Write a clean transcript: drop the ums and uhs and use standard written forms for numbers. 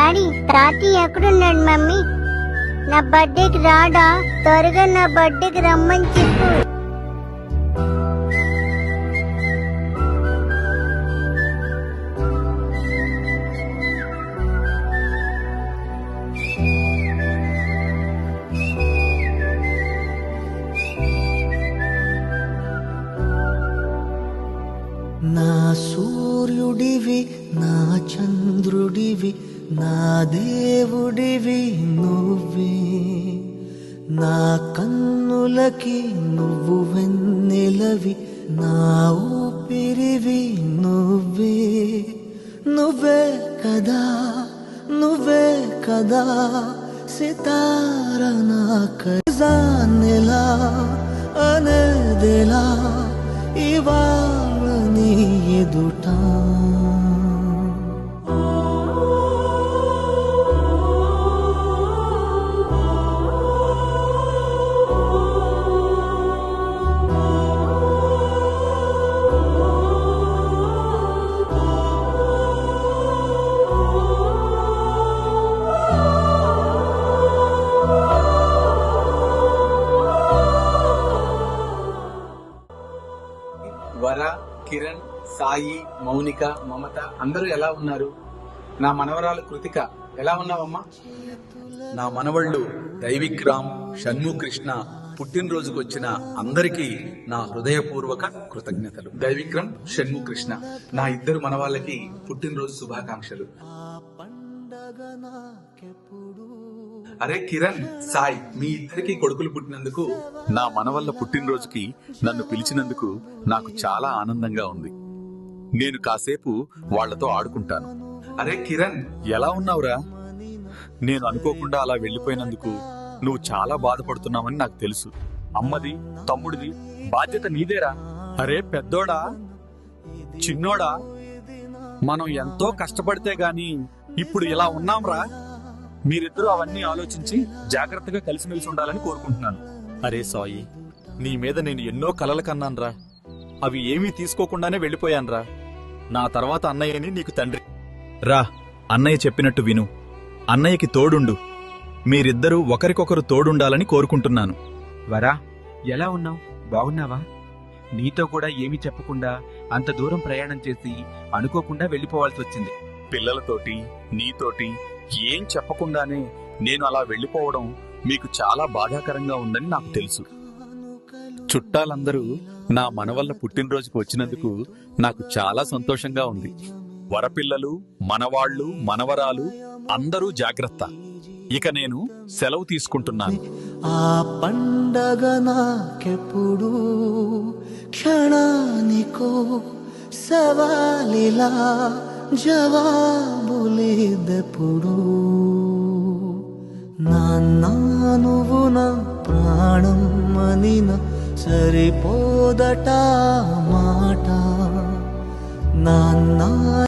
Daddy, తాతయ్య ఎక్కడున్నాడు? Mummy నా బర్త్డేకి రాడా? త్వరగా నా బర్త్డేకి రమ్మని చెప్పు. నా సూర్యుడివి, నా చంద్రుడివి, నా దేవుడివి నువ్వే. నా కన్నులకి నువ్వు వెన్నెలవి, నా ఊపిరివి నువ్వే. నువ్వే కదా, నువ్వే కదా సితార నా ఖజానెలా అనేదెలా ఇవాళ నీ ఎదుట. వర, కిరణ్, సాయి, మౌనిక, మమత అందరూ ఎలా ఉన్నారు? నా మనవరాలు కృతిక ఎలా ఉన్నావమ్మా? నా మనవళ్ళు దైవిక్రామ్, షణ్ముకృష్ణ పుట్టినరోజుకు వచ్చిన అందరికీ నా హృదయపూర్వక కృతజ్ఞతలు. దైవిక్రమ్, షణ్ముకృష్ణ నా ఇద్దరు మనవాళ్ళకి పుట్టినరోజు శుభాకాంక్షలు. అరే కిరణ్, సాయి మీ ఇద్దరికి కొడుకులు పుట్టినందుకు, నా మనవళ్ళ పుట్టినరోజుకి నన్ను పిలిచినందుకు నాకు చాలా ఆనందంగా ఉంది. నేను కాసేపు వాళ్లతో ఆడుకుంటాను. అరే కిరణ్, ఎలా ఉన్నావురా? నేను అనుకోకుండా అలా వెళ్లిపోయినందుకు నువ్వు చాలా బాధపడుతున్నావని నాకు తెలుసు. అమ్మది, తమ్ముడిది బాధ్యత నీదేరా. అరే పెద్దోడా, చిన్నోడా, మనం ఎంతో కష్టపడితే గాని ఇప్పుడు ఇలా ఉన్నాంరా. మీరిద్దరూ అవన్నీ ఆలోచించి జాగ్రత్తగా కలిసిమెలిసి ఉండాలని కోరుకుంటున్నాను. అరే సాయి, నీ మీద నేను ఎన్నో కలలు కన్నాన్రా. అవి ఏమీ తీసుకోకుండానే వెళ్ళిపోయాన్రా. నా తర్వాత అన్నయ్యని నీకు తండ్రి. రా, అన్నయ్య చెప్పినట్టు విను. అన్నయ్యకి తోడుండు. మీరిద్దరూ ఒకరికొకరు తోడుండాలని కోరుకుంటున్నాను. వరా, ఎలా ఉన్నావు? బాగున్నావా? నీతో కూడా ఏమీ చెప్పకుండా అంత దూరం ప్రయాణం చేసి అనుకోకుండా వెళ్ళిపోవాల్సి వచ్చింది. పిల్లలతోటి, నీతోటి ఏం చెప్పకుండానే నేను అలా వెళ్ళిపోవడం మీకు చాలా బాధాకరంగా ఉందని నాకు తెలుసు. చుట్టాలందరూ నా మనవల్ల పుట్టినరోజుకు వచ్చినందుకు నాకు చాలా సంతోషంగా ఉంది. వరపిల్లలు, మనవాళ్లు, మనవరాలు అందరూ జాగ్రత్త. ఇక నేను సెలవు తీసుకుంటున్నాను. ఆ పండగ నాకెప్పుడు క్షణానికో సవాలిలా జవాబులేదెప్పుడు. నాన్నా నువ్వు నా ప్రాణం అనిన సరిపోదట మాట. నాన్నా